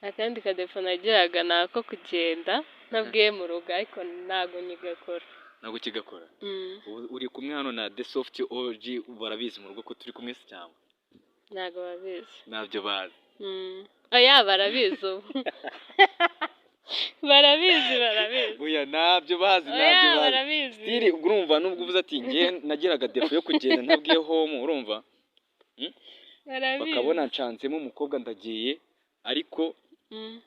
akandi kadefo nagiraga ni ako kugenda ntabwiye mu rugo ariko ntabwo nyigakora. Ntabwo kigakora? Uri kumwe hano na The Soft OG, barabizi mu rugo ko turi kumwe se cyangwa? Ntabwo babizi. Ntabyo bazi? Oya barabizi ubu. Barabizi. Oya ntabyo bazi, ntabyo bazi. Stili urumva nubwo uvuze ati ngiye nagiraga defo yo kugenda ntabwiye home, urumva? Bakabona ncanzemo umukobwa ndagiye ariko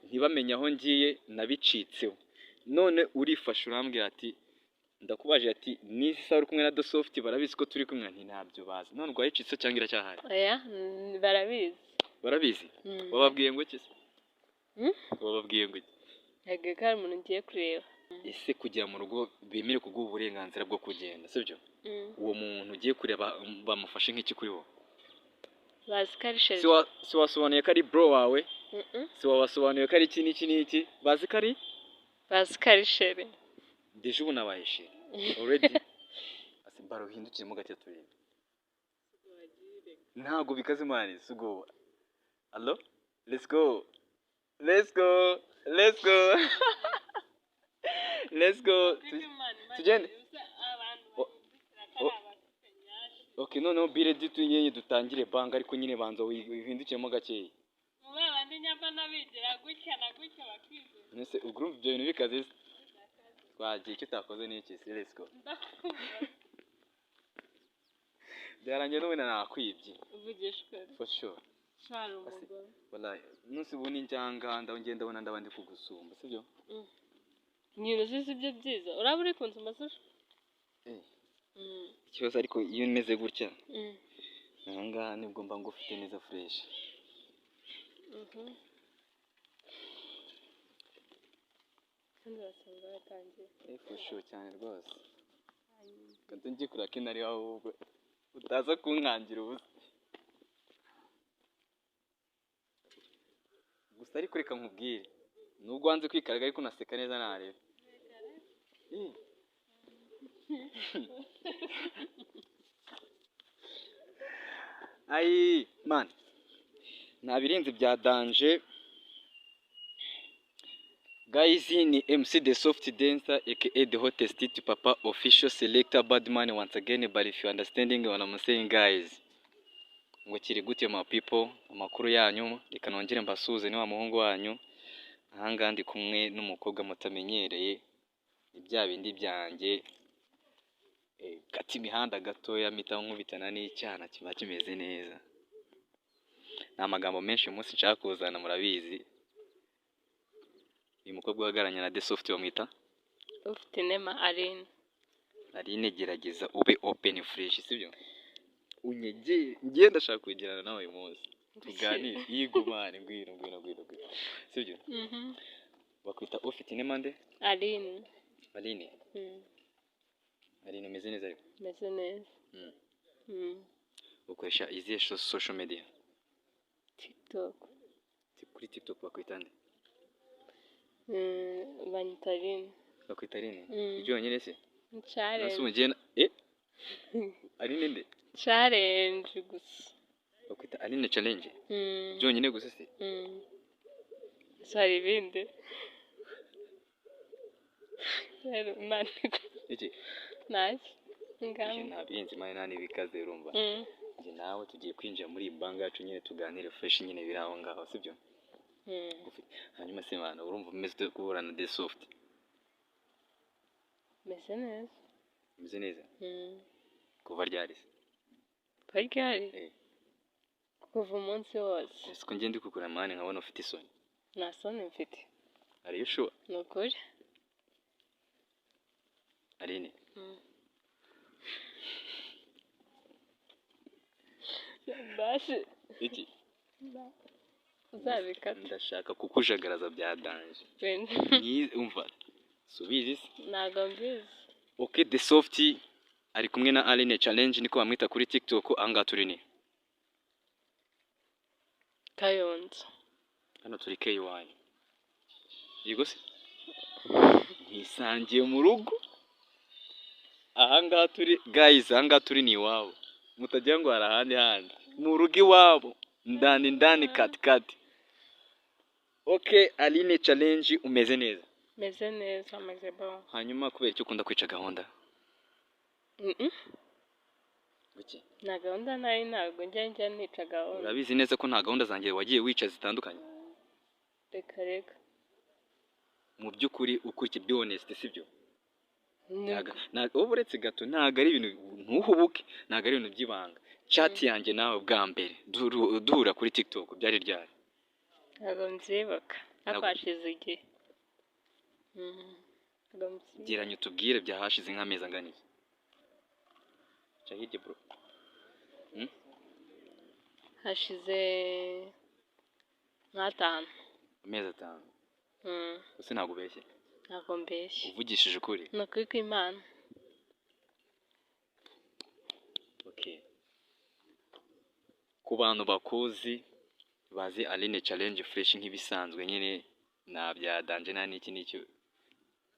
ntibamenye aho ngiye nabicitseho. None urifasha urambwira ati ndakubaje ati nisi sa uri kumwe na The Soft barabizi ko turi kumwe, nti ntabyo bazi. None rwayicitse cyangwa iracyahari? Oya barabizi. Barabizi? Bababwiye ngo iki se? Bababwiye ngo iki? Yego ko hari umuntu ngiye kureba. Ese kugira mu rugo bemere kuguha uburenganzira bwo kugenda sibyo? Uwo muntu ugiye kureba bamufashe nk'iki kuri wo? Bazi ko ari sheri. Si wasobanuye ko ari bro wawe? Si wabasobanuye ko ari iki n'iki? Bazi ko ari? Bazi ko ari sheri. Deje ubu nabaye sheri already. Ase baro hindukiremo gake turebe. Ntago bikaze mani sugo. Allo? Let's go. Tugende. Okay, noneho bire ditu nyenye dutangire banga ariko nyine banza wihindukiremo gakeya. Muba bandi nyamba nabigira gutya na gutya bakize. Nese ugroup byo bintu bikaze. Twagiye icyo utakoze n'iki? Let's go. Byarangiye n'ubu nakwibye. Uvugishwe. For sure. Shara umugabo. Wallahi nusi buni njanga ndongenda ndabona ndabandi kugusumba sibyo? Nyine zizi byo byiza. Uraba uri kunze amasashe? Ikibazo ariko iyo meze gutya. Nanga nibwo mba ngufite neza fresh. Kandi basanga batangiye. For sure cyane rwose. Kandi ngiye kuraka inari ahubwo utaza kunkangira ubusa. Gusa ariko reka nkubwire. Nubwo wanze kwikaraga ariko naseka neza nareba. Ai man. Nabirenze bya danger. Guys, ni MC The Soft Dancer aka the hottest to Papa official selector Badman once again, but if you understanding what I'm saying guys. Ngo kiri gute my people, amakuru yanyu reka nongere mbasuze ni wa muhungu wanyu. Ahanga ndi kumwe n'umukobwa mutamenyereye ibya bindi byanjye. Kati imihanda gatoya mita nkubitana n'icyana kiba kimeze neza. Nta magambo menshi umunsi nshaka kuzana murabizi. Uyu mukobwa uhagararanye na The Soft bamwita ufite nema Aline. Aline gerageza ube open fresh sibyo? Unyegeye ngiye ndashaka kugirana nawe uyu munsi. Tuganire yigumane ngwino sibyo? Bakwita ufite nema nde? Aline. Aline umeze neza ariko? Meze neza. Ukoresha izihe social media? TikTok. Kuri TikTok bakwita nde? Banyita Aline. Bakwita Aline? Ibyo nyine se? Challenge. Nasumugena Aline nde? Challenge gusa. Bakwita Aline challenge? Ibyo nyine gusa se? Sari binde. Rero mani. Iki? Nice. Ngam. Ntabinzi mani nani bikaze urumva. Nje nawe tugiye kwinjira muri banga yacu nyine tuganire fresh nyine biraho ngaho sibyo? Hanyuma se mwana urumva umeze kubura na The Soft? Meze neza. Meze neza? Kuva ryari se? Ryari? Kuva umunsi wose. Siko ngiye ndi kugura mani nkabona ufite isoni. Nta soni mfite. Are you sure? Nukuri. Aline. Bashi. Iki? Uzabikata. Ndashaka kukujagaraza bya danje. Ni umva. Subizi? Ntago mbizi. Okay, The Soft ari kumwe na Aline challenge niko bamwita kuri TikTok anga turi ni. Kayonza. Hano turi KY. Yego se? Ntisangiye mu rugo. Ahanga turi guys, ahanga turi ni iwabo. Mutagira ngo harahandi handi. Mu rugo iwabo. Ndani kati. Okay, Aline challenge umeze neza. meze neza meze bon. Hanyuma kubera icyo ukunda kwica gahunda? Kuki? Nta gahunda nayo ntabwo njya nica gahunda. Urabizi neza ko nta gahunda zanjye wagiye wica zitandukanye? Reka. Mu by'ukuri ukurikije be honest sibyo? Ntabwo. Wowe uretse gato ntago ari ibintu ntuhubuke, ntago ari ibintu by'ibanga. Chat yanjye nawe bwa mbere duhura kuri TikTok byari ryari? Ntabwo nzibuka. Hakwashize igihe. Geranya utubwire byahashize nk'amezi angana iki? Cyahirye bro. Hashize nk'atanu. Amezi 5. Ese ntabwo ubeshye? Ntabwo mbeshye. Uvugishije ukuri? Ni ukuri kw'Imana. Okay. Ku bantu bakuzi bazi Aline challenge fresh nk'ibisanzwe nyine nta bya danje nta n'iki n'icyo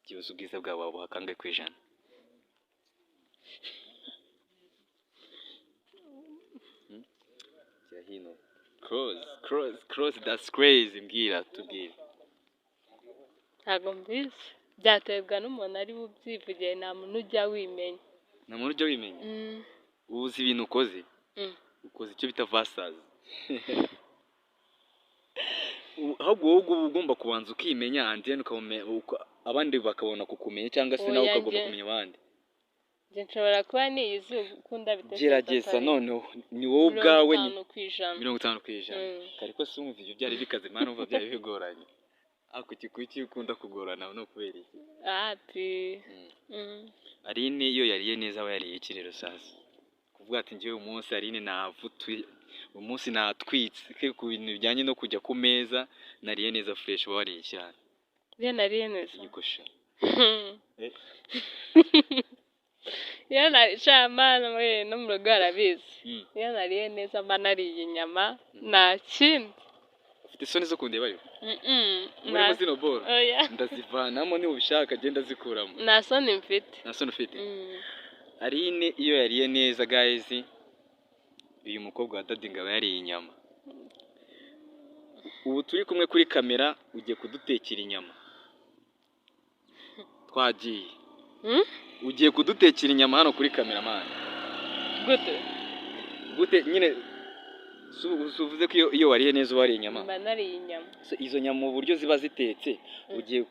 kibuza ubwiza bwawe buhakange kwijana. Hino cross that's crazy mbwira tubwire. Ntabwo mbizi. Byaterwa n'umuntu ari bubyivugiye, nta muntu ujya wimenya. Nta muntu ujya wimenya? Uzi ibintu ukoze? Ukoze icyo bita versus. Ahubwo wowe ugomba kubanza ukimenya and abandi bakabona kukumenya cyangwa se nawe ukagomba kumenya abandi. Nje nshobora kuba niyizi ukunda bitekerezo. Gerageza noneho ni wowe ubwawe 50%. Ariko se umva ibyo byari bikaze mana umva byari bigoranye. Kuki ukunda kugorana no kubera iki? Aline iyo yariye neza aba yariye ikirero sasa. Kuvuga ati ngiye umunsi Aline navutuye umunsi natwitse ku bintu bijyanye no kujya ku meza nariye neza fresh wariye cyane. Ye nariye neza. Yigosha. Iyo narishamana mwe no mu rugo arabizi. Iyo nariye neza mba nariye inyama nta kindi. Ufite isoni zo kundeba yo? Muri zino boro ndazivanamo niba ubishaka genda zikuramo. Nta soni mfite. Nta soni ufite? Aline iyo yariye neza guys, uyu mukobwa wa Daddy ngaba yariye inyama. Ubu turi kumwe kuri kamera ugiye kudutekera inyama. Twagiye. Ugiye kudutekera inyama hano kuri kamera man. Gute nyine suvuze ko iyo wariye neza wariye inyama. Mba nariye inyama. Izo nyama mu buryo ziba zitetse ugiye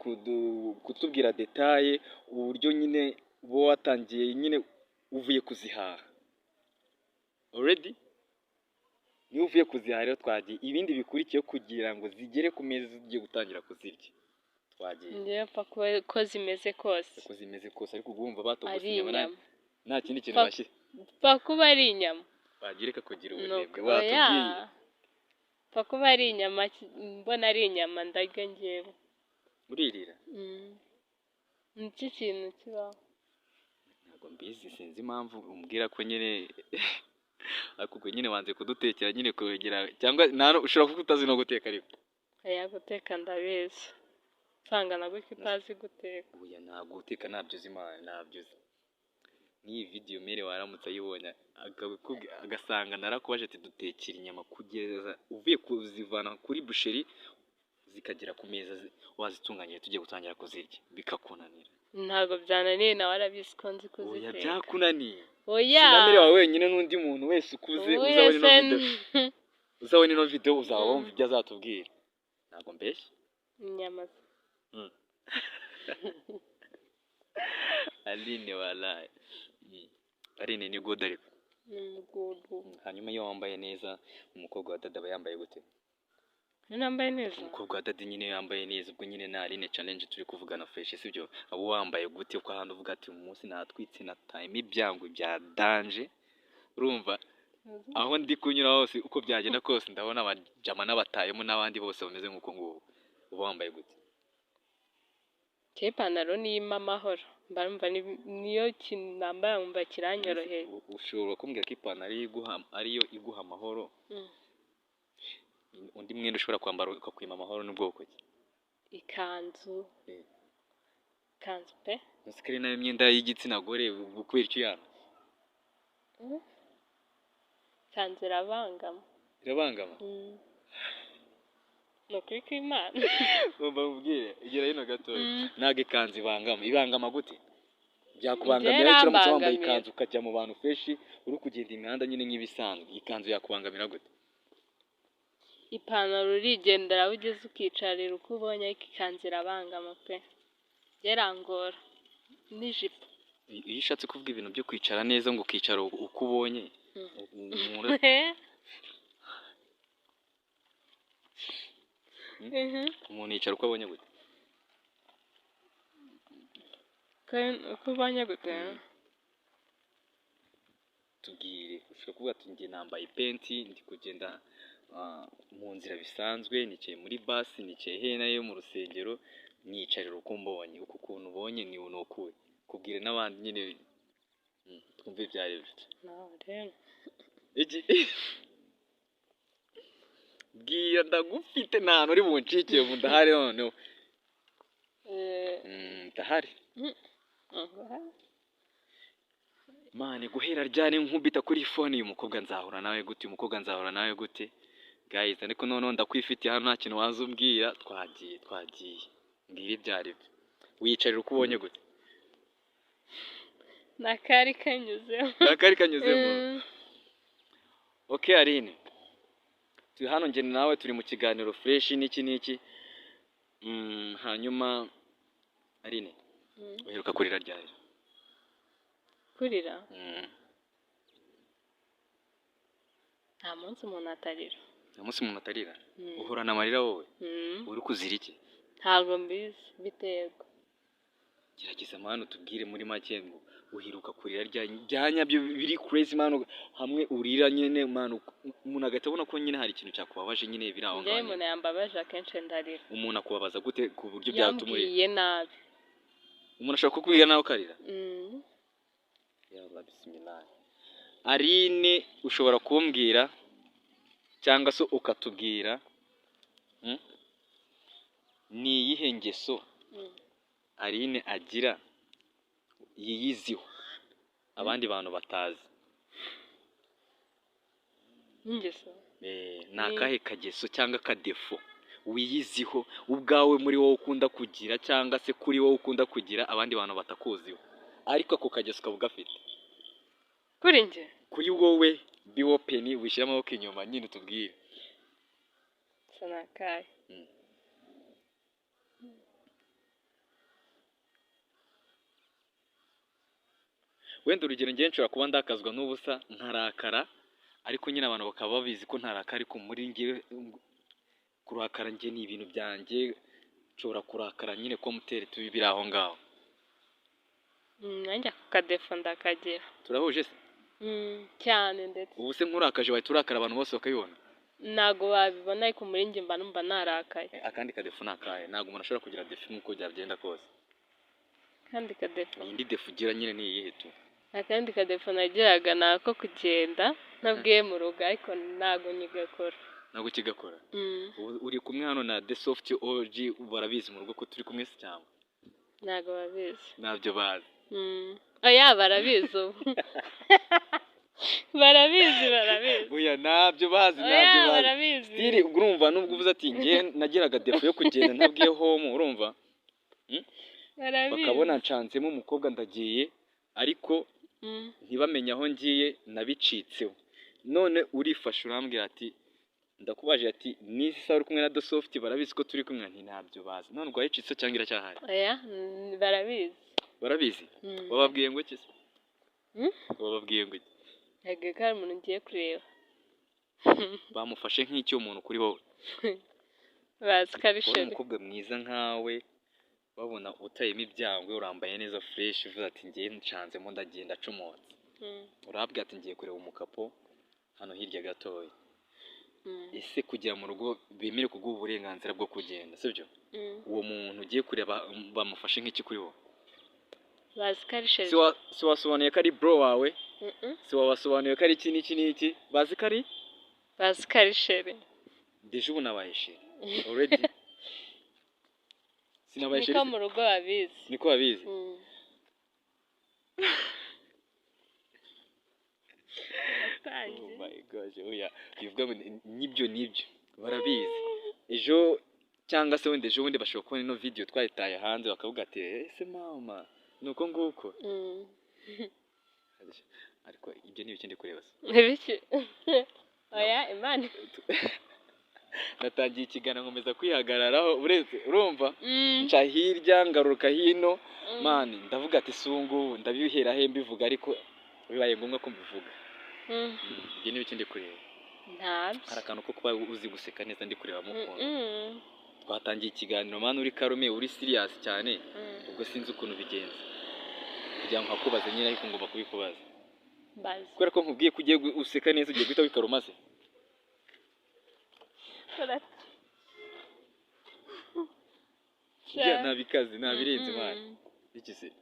kutubwira detaye uburyo nyine bo watangiye nyine uvuye kuzihaha. Already? Ni uvuye kuzihaha rero twagiye ibindi bikurikiye kugira ngo zigere ku meza ugiye gutangira kuzirya. Twagiye. Ngiye pfa ko zimeze kose. Ko zimeze kose ariko ugumva batogose inyama nta kindi kintu bashye. Pfa kuba ari inyama. Bagireka kugira ubunebwe watubwiye. Pfa kuba ari inyama mbona ari inyama ndarya ngewe. Uririra? Niki kintu kibaho. Ntabwo mbizi sinzi impamvu umbwira ko nyine akubwo nyine wanze kudutekera nyine kwegera cyangwa nano ushobora kuko utazi no guteka ariko. Aya guteka ndabizi. Sanga nagwe kitazi guteka. Oya ntabwo guteka nabyo zimana nabyo. Ni video mere waramutse ayibonye agasanga narakubaje ati dutekera inyama kugeza uvuye kuzivana kuri boucherie zikagera ku meza wazitunganye tujye gutangira kuzirya bikakunanira. Ntabwo byananiye nawe arabizi ko nzi kuziteka. Oya byakunaniye. Oya. Sinamere wawe wenyine n'undi muntu wese ukuze uzabona ino video uzabumva ibyo azatubwira. Ntabwo mbeshye. Inyama. Aline wallahi. Aline ni good ariko. Good. Hanyuma iyo wambaye neza umukobwa wa Dada aba yambaye gute? Nambaye neza. Umukobwa wa Dada nyine yambaye neza ubwo nyine na Aline challenge turi kuvugana fresh sibyo? Abo wambaye gute uko handi uvuga ati umunsi natwitse na time ibyango bya danje. Urumva? Aho ndi kunyura hose uko byagenda kose ndabona abajama n'abatayemo n'abandi bose bameze nkuko ngubu. Uba wambaye gute? Ipantaro n'ima amahoro. Mbarumva niyo kinambara umva kiranyoroheye. Ushobora kumbwira ko ipantaro ariyo iguha amahoro. Undi mwenda ushobora kwambara ukakwima amahoro n'ubwoko ki? Ikanzu. Kanzu pe? Musikari nayo myenda y'igitsina gore kubera icyo yana? Kanzu irabangama. Irabangama? ni ukuri kw'Imana. Ngomba nkubwire igera hino gatoya. Mm. Ntabwo ikanzu ibangama gute? Njye Byakubangamira iki uramutse wambaye irambangamira. ikanzu ukajya mu bantu freshi uri kugenda imihanda nyine nk'ibisanzwe, ikanzu yakubangamira gute? Ipantaro urigendera aho ugeze ukicarira uko ubonye ariko ikanzu irabangama pe. Yarangora n'ijipo. Iyo ushatse kuvuga ibintu byo kwicara neza ngo ukicara uko ubonye umuntu yicara uko abonye gute? Uko ubonye gute? Tubwire, ushobora kuvuga ati njye nambaye ipenti ndi kugenda mu nzira bisanzwe, nicaye muri basi, nicaye hena yo mu rusengero, nicarira uko mbonye, uko ukuntu ubonye ni ukuwe. Kubwire n'abandi nyine twumve ibyo ari byo. Bwira ndagufite nta hantu uri buncike ubu ndahari noneho. Ndahari. Mane guhera ryane nkubita kuri phone uyu mukobwa nzahura nawe gute? Uyu mukobwa nzahura nawe gute? Guys, ariko noneho ndakwifitiye hano nta kintu waza umbwira, twagiye. Mbwira ibyo ari byo. Wiyicarira uko ubonye gute? Nakari kanyuzemo. Nakari kanyuzemo. Okay Aline. Turi hano njye nawe turi mu kiganiro fresh n'iki. Hanyuma Aline. Uheruka kurira ryari? Kurira? Nta munsi umuntu atarira. Nta munsi umuntu atarira? Uhorana amarira wowe? Uri kuzira iki? Ntabwo mbizi, biterwa. Gerageza manu tubwire muri make ngo uhiruka kurira ryanya byo biri crazy manu, hamwe urira nyine manu, umuntu agahita abona ko nyine hari ikintu cyakubabaje nyine biri aho ngaho. Njye umuntu yambabaje akenshi ndarira. Umuntu akubabaza gute ku buryo byatumuriye? Yambwiye nabi. Umuntu ashaka kukubwira nawe ukarira? Ya Allah bismillah. Aline ushobora kumbwira cyangwa se ukatubwira ni iyihe ngeso Aline agira yiyiziho abandi bantu batazi? Ingeso? Ni akahe kageso cyangwa akadefo wiyiziho ubwawe muri wowe ukunda kugira cyangwa se kuri wowe ukunda kugira abandi bantu batakuziho, ariko ako kageso ukaba ugafite? Kuri njye? Kuri wowe be open, wishyira amaboko inyuma nyine utubwire. Sanakaye. Wenda urugero njye nshobora kuba ndakazwa n'ubusa nkarakara, ariko nyine abantu bakaba babizi ko ntarakara, ariko muri njye kurakara njye ni ibintu byanjye, nshobora kurakara nyine ko muteri tubibira aho ngaho. Nanjye ako kadefo ndakagira. Turahuje se? Cyane ndetse. Ubu se nkurakaje wahita urakara abantu bose bakabibona? Ntago babibona ariko muri njye mba numva narakaye. Akandi kadefo nakaye? Ntabwo umuntu ashobora kugira defo nk'uko byagenda kose. Kandi kadefo? Indi defo ugira nyine ni iyihe tu? Akandi kadefo nagiraga ni ako kugenda ntabwiye mu rugo ariko ntago nyigakora. Ntabwo ukigakora? Uri kumwe hano na The Soft OG, barabizi mu rugo ko turi kumwe se cyangwa? Ntago babizi. Ntabyo bazi? Oya barabizi ubu. Barabizi. Oya ntabyo bazi, ntabyo bazi. Stili urumva nubwo uvuze ati njye nagiraga defo yo kugenda ntabwiye home, urumva? Bakabona ncansemo umukobwa ndagiye ariko ntibamenye aho ngiye, nabicitseho. None urifasha urambwira ati ndakubaje ati nisi sa uri kumwe na The Soft barabizi ko turi kumwe? Nti ntabyo bazi. None rwayicitse cyangwa iracyahari? Oya barabizi. Barabizi? Bababwiye ngo iki se? Bababwiye ngo iki? Ege kari umuntu ngiye kureba. Bamufashe nk'icyo umuntu kuri wowe? Bazi karisheri. Umukobwa mwiza nkawe babona utayemo ibyangwe, urambaye neza fresh, uvuze ati ngiye ncanzemo ndagenda acomotse. Urabwira ati ngiye kureba umukapo hano hirya gatoya. Ese kugira mu rugo bemere kuguha uburenganzira bwo kugenda, sibyo? Uwo muntu ugiye kureba bamufashe nk'iki kuri wowe? Bazi karisheri. Si wasobanuye ko ari bro wawe? Si wabasobanuye ko ari iki n'iki? Bazi ko ari? Bazi karisheri. Deje ubu nabaye sheri already. Sinabaye sheri. Niko mu rugo babizi. Niko babizi? Oh my gosh, oya bivuga ngo nibyo barabizi. ejo cyangwa se wenda ejo bundi bashobora kubona ino video twayitaye hanze bakavuga ati ese mama nuko nguko. Ariko ibyo ni ibikindi kureba se. Ibiki? Oya Imana. Natangiye ikiganiro nkomeza kwihagararaho urumva nca hirya ngaruka hino mani ndavuga ati sungu ndabihera he mbivuga ariko bibaye ngombwa ko mbivuga. Ibyo ni ibikindi kureba. Ntabyo. Hari akantu ko kuba uzi guseka neza ndi kureba mukunda. Twatangiye ikiganiro mani uri karume uri serious cyane ubwo sinzi ukuntu bigenza kugira ngo hakubaze nyine ariko ngomba kubikubaza. Bazi. Kubera ko nkubwiye ko ugiye useka neza ugiye guhita wikaruma se. Ya nabikazi nabirenze mwana. Iki se?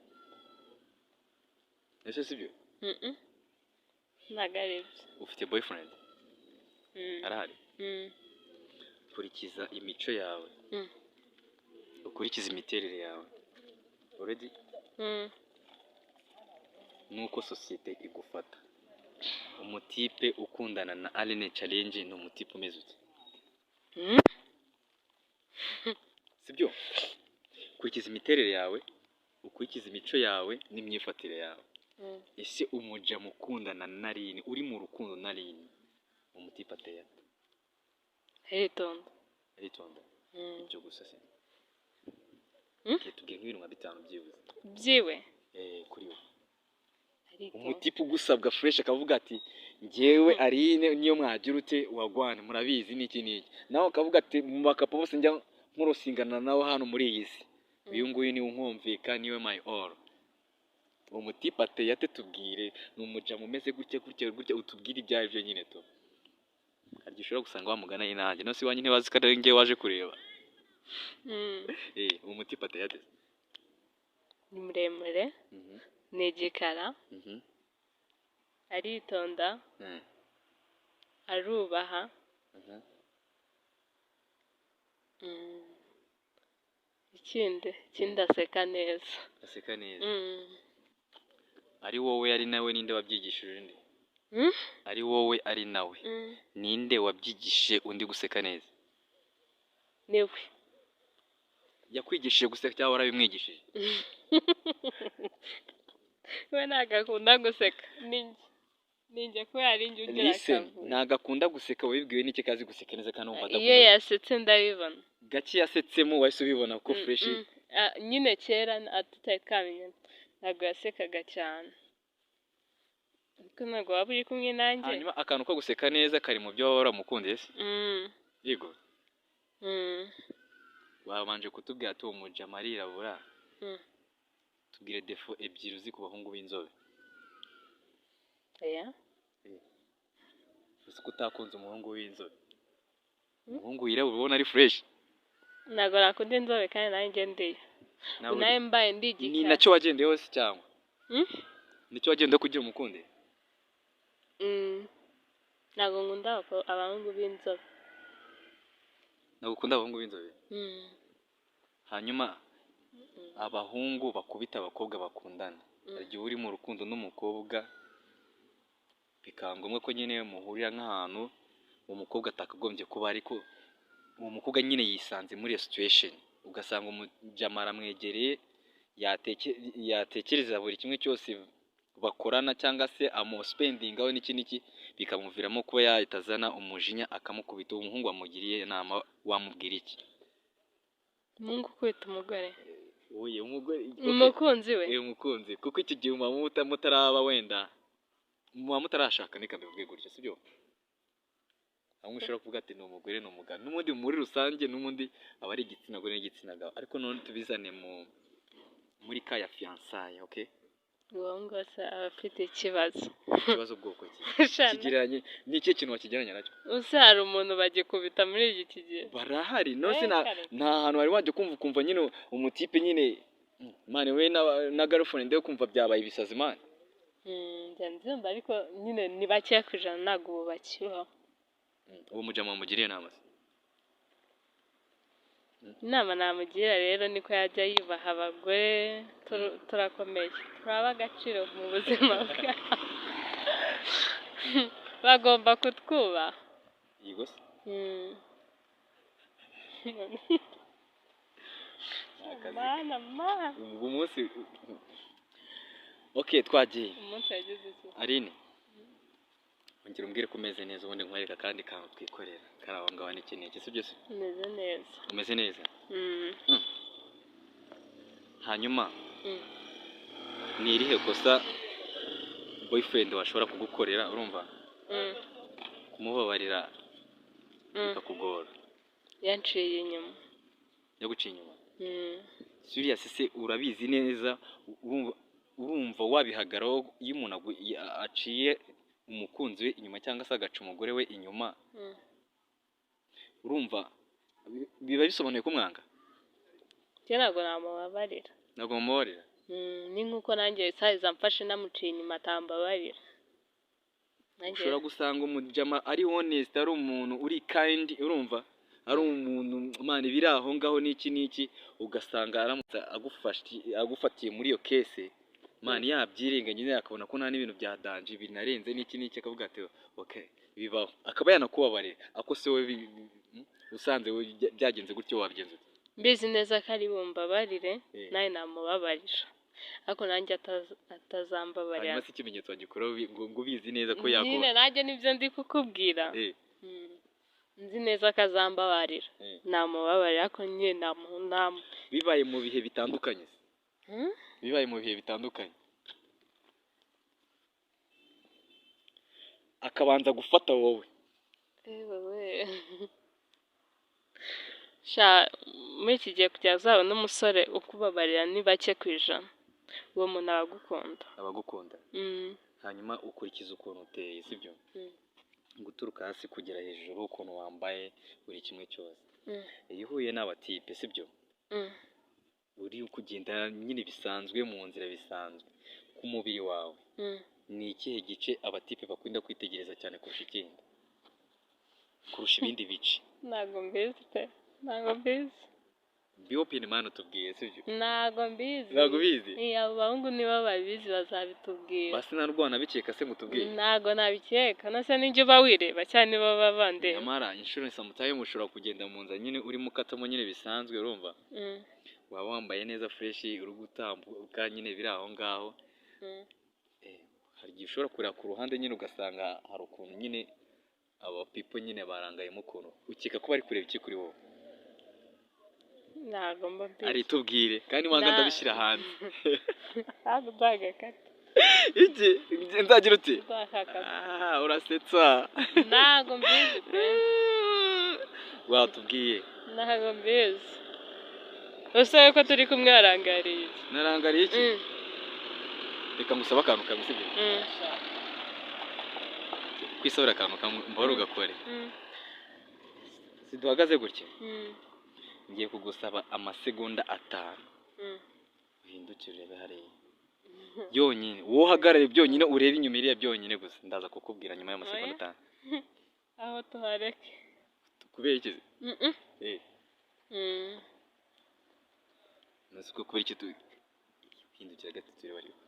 Ese sibyo? Nagaribye. Ufite boyfriend? Arahari? Kurikiza imico yawe. Ukurikiza imiterere yawe. Already? Nuko societe igufata. Umutipe ukundana na Aline Challenge ni umutipe umeze uti. Sibyo? Kurikiza imiterere yawe, ukurikiza imico yawe n'imyifatire yawe. Ese umuja mukundana na Aline uri mu rukundo na Aline umutipe ateye ate? Heritonda. Ibyo gusa se. Tubwiye nk'ibintu nka 5 byibuze. Byiwe? Kuri we. Umutipe ugusabwa fresh akavuga ati njyewe Aline niyo mwagira ute wagwana murabizi niki niki. Naho akavuga ati mu bakapa bose njya nkurosingana nawe hano muri iyi si. Uyu nguyu ni unkumvika niwe my all. Umutipe ateye ate tubwire n'umuja mumeze gutya utubwire ibyaye byo nyine to. Haryo ushobora gusanga wamugana y'inanjye no si wanyu ntibazi ko ari ngiye waje kureba. Umutipe ateye ate? Ni muremure. Ni igikara. Aritonda. Arubaha. Ikindi aseka neza. Aseka neza. Ari wowe ari nawe ninde wabyigishije undi? Ari wowe ari nawe ninde wabyigishije undi guseka neza? Niwe. Yakwigishije guseka cyangwa warabimwigishije? We nagakunda guseka ninjye ko yari njye ugira akavu. Nagakunda guseka wibwiwe n'iki kazi guseka neza kandi umva iyo yasetse ndabibona. Gaki yasetsemo wahise ubibona ko fresh. Nyine kera atutakamenya ntabwo yasekaga cyane. Ariko ntabwo waba uri kumwe nanjye. Hanyuma akantu ko guseka neza kari mu byo waba mukundiye se? Yego. Wabanje kutubwira ati umuja marirabura. Tubwire defo ebyiri uzi ku bahungu b'inzobe. Uzi ko utakunze umuhungu w'inzobe. Umuhungu wirabura ubona ari fresh. Ntabwo nakunda inzobe kandi nanjye ndiye. Nawe mbaye ndigika. Ni nacyo wagendeye hose cyangwa? Nicyo wagendeye kugira umukunde? Ntabwo nkunda abahungu b'inzobe. Ntabwo ukunda abahungu b'inzobe? Hanyuma abahungu bakubita abakobwa bakundana. Igihe uri mu rukundo n'umukobwa bikangombwa ko nyine muhurira nk'ahantu umukobwa atakagombye kuba ariko uwo mukobwa nyine yisanze muri iyo situation ugasanga umujamara mwegereye yatekereza buri kimwe cyose bakorana cyangwa se spending aho n'iki bikamuviramo kuba yahitazana umujinya akamukubita. Umuhungu wamugiriye inama wamubwira iki? Umuhungu kwita umugore. Oye umugore umukunzi we. Umukunzi kuko iki gihe mutaraba wenda mutarashaka nika mbivuge gutyo sibyo? Amwe ushobora kuvuga ati ni umugore ni umugabo n'umundi muri rusange n'umundi aba ari igitsina gore n'igitsina gabo ariko none tubizane muri ka ya fiançailles. Okay? Ngo se abafite ikibazo bwoko kigereranye n'iki kintu wakigereranya nacyo? Usa hari umuntu bagikubita muri iki gihe? Barahari no se nta hantu wari waje kumva nyine umutipe nyine mane we na girlfriend yo kumva byabaye ibisazi mane. Nzumva ariko nyine ni bake kujana ntago bakibaho. Uwo mujama mugiriye nama se? Inama namugira rero niko yajya yibaha abagore turakomeye turaba agaciro mu buzima bwa bagomba kutwubaha. Yego se? mana ubu munsi okay twagiye umunsi yagize iki Aline ongera umbwire ko umeze neza ubundi nkwereka kandi kantu twikorera karaho ngaho n'iki si byose umeze neza umeze neza hanyuma ni irihe kosa boyfriend washobora kugukorera urumva kumubabarira bikakugora yanciye inyuma yaguciye inyuma serious se urabizi neza urumva wabihagaraho iyo umuntu aciye umukunzi we inyuma cyangwa se agaca umugore we inyuma urumva biba bisobanuye ko mwanga ntabwo namubabarira ntabwo mubabarira ni nkuko nanjye sayiza mfashe namuciye inyuma atambabarira ushobora gusanga umujama ari honest ari umuntu uri kind urumva ari umuntu mani biri aho ngaho n'iki ugasanga aramutse agufatiye muri iyo case mani yabyiringa nyine akabona ko nta n'ibintu bya danje binarenze n'iki akavuga ati okay bibaho akaba yanakubabarira ako se we usanze we byagenze gutyo wabigenze mbizi neza ko ari bumbabarire nawe namubabarira ariko nanjye atazambabarira hanyuma se ikimenyetso wagikora ngo ubizi neza ko yakora nyine nanjye nibyo ndi kukubwira nzi neza ko azambabarira namubabarira ariko nyine namu bibaye mu bihe bitandukanye bibaye mu bihe bitandukanye akabanza gufata wowe muri iki gihe kugira uzabone umusore ukubabarira ni bake ku ijana uwo muntu abagukunda hanyuma ukurikiza ukuntu uteye sibyo guturuka hasi kugera hejuru ukuntu wambaye buri kimwe cyose iyo uhuye n'abatipe sibyo uri kugenda nyine bisanzwe mu nzira bisanzwe ku mubiri wawe ni ikihe gice abatipe bakunda kwitegereza cyane kurusha ikindi kurusha ibindi bice ntabwo mbizi biopini mani utubwiye sibyo ntabwo mbizi abo bahungu nibo babizi bazabitubwira basi na rwana bikeka se mutubwiye ntabwo nabikeka nase n'ibyo uba wireba cyane nibo baba bandeba nyamara inshuro samutaye mushobora kugenda mu nzira nyine urimo ukatamo nyine bisanzwe urumva waba wambaye neza fresh uri gutambuka nyine biri aho ngaho hari igihe ushobora kureba ku ruhande nyine ugasanga hari ukuntu nyine aba people nyine barangayemo ukuntu ukeka ko bari kureba iki kuri wowe ntabwo mbizi ari tubwire kandi wanga ndabishyira hanze ntabwo ndagakata iki nzagira uti urasetsa ntabwo mbizi pe watubwiye ntabwo mbizi usabe ko turi kumwe warangariye narangariye iki reka ngusaba akantu kamwe sibyo kwisabira akantu kamwe mbahora ugakore siduhagaze gutya ngiye kugusaba amasegonda 5 uhindukire urebe hariya byonyine wowe uhagarare byonyine urebe inyuma iriya byonyine gusa ndaza kukubwira nyuma y'amasegonda 5 aho tuhareke kubera iki nasuko kubera iki tuhindukira gatatu urebe ariko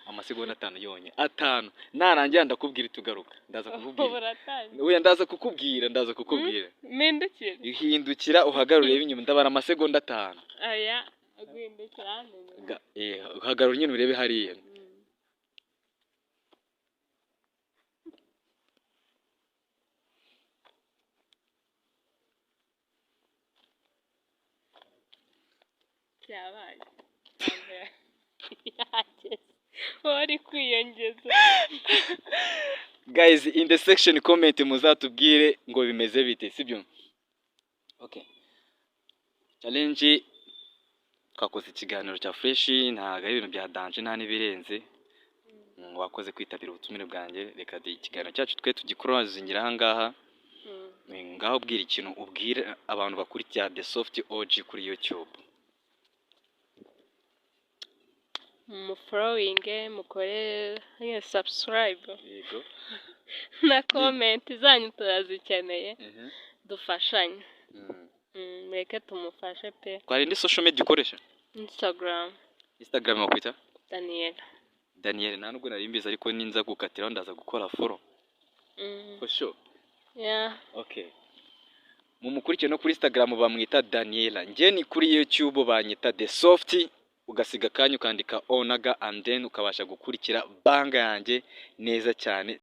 amasegonda 5 yonyine 5 narangira ndakubwira tugaruka ndaza kukubwira ndaza kukubwira mpindukira ihindukira uhagarare urebe inyuma ndabara amasegonda 5 aya guhindukira uhagarare nyine urebe hariya cyabaye wari kwiyongeza guys in the section comment muzatubwire ngo bimeze bite sibyo okay challenge twakoze ikiganiro cya fresh ntaga ibintu bya danje nta nibirenze wakoze kwitabira ubutumire bwanjye reka ikiganiro cyacu twe tugikorozingira aha ngaha ngaho ubwira ikintu ubwira abantu bakurikira The Soft OG kuri YouTube following mukore subscribe yego na comment zanyu turazikeneye dufashanye mureke tumufashe pe kwari ndi social media ukoresha Instagram wakwita Daniel ntabwo nari mbizi ariko ninza gukatira ndaza gukora follow for sure yeah okay mumukurikire no kuri Instagram bamwita Daniela, njye ni kuri YouTube banyita The Soft, ugasiga akanya ukandika onaga and then ukabasha gukurikira banga yanjye neza cyane.